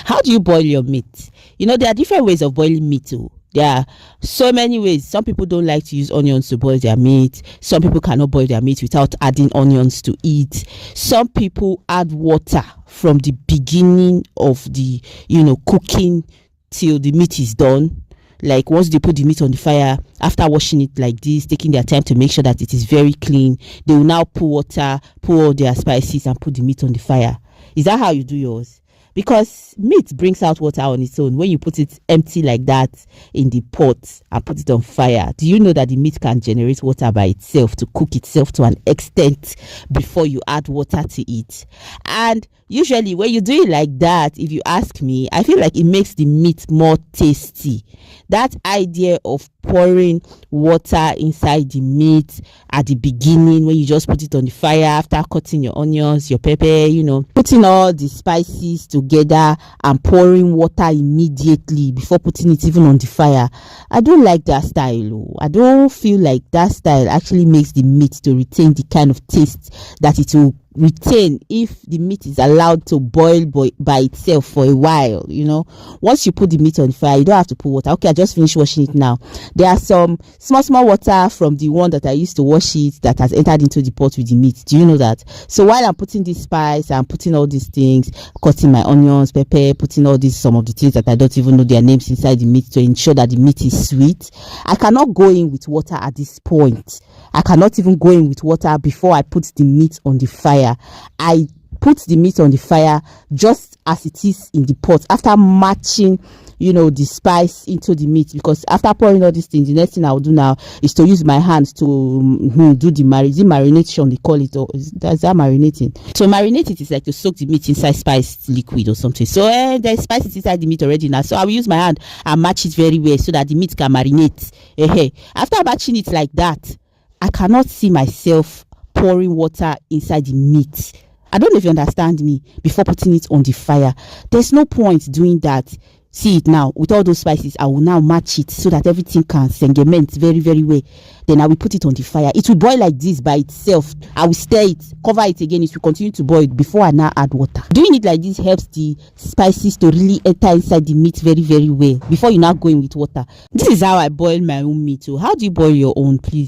How do you boil your meat? There are different ways of boiling meat. There are so many ways. Some people don't like to use onions to boil their meat. Some people cannot boil their meat without adding onions to it. Some people add water from the beginning of the, cooking till the meat is done. Like once they put the meat on the fire, after washing it like this, taking their time to make sure that it is very clean, they will now pour water, pour all their spices and put the meat on the fire. Is that how you do yours? Because meat brings out water on its own when you put it empty like that in the pot and put it on fire. Do you know that the meat can generate water by itself to cook itself to an extent before you add water to it? And usually when you do it like that, if you ask me, I feel like it makes the meat more tasty. That idea of pouring water inside the meat at the beginning when you just put it on the fire after cutting your onions, your pepper, putting all the spices together and pouring water immediately before putting it even on the fire. I don't like that style. I don't feel like that style actually makes the meat to retain the kind of taste that it will retain if the meat is allowed to boil by itself for a while. Once you put the meat on the fire, you don't have to put water. Okay, I just finished washing it now. There are some small water from the one that I used to wash it that has entered into the pot with the meat. Do you know that? So while I'm putting this spice, I'm putting all these things, cutting my onions, pepper, putting all these, some of the things that I don't even know their names inside the meat to ensure that the meat is sweet. I cannot go in with water at this point. I cannot even go in with water before I put the meat on the fire. I put the meat on the fire just as it is in the pot after matching the spice into the meat, because after pouring all these things, the next thing I will do now is to use my hands to do the marination, they call it, or is that marinating? To marinate it is like to soak the meat inside spice liquid or something. So there's spices inside the meat already now, so I will use my hand and match it very well so that the meat can marinate. After matching it like that, I cannot see myself pouring water inside the meat. I don't know if you understand me, before putting it on the fire. There's no point doing that. See it now, with all those spices, I will now match it so that everything can segment very, very well. Then I will put it on the fire. It will boil like this by itself. I will stir it, cover it again. It will continue to boil before I now add water. Doing it like this helps the spices to really enter inside the meat very, very well before you now go in with water. This is how I boil my own meat. So how do you boil your own, please?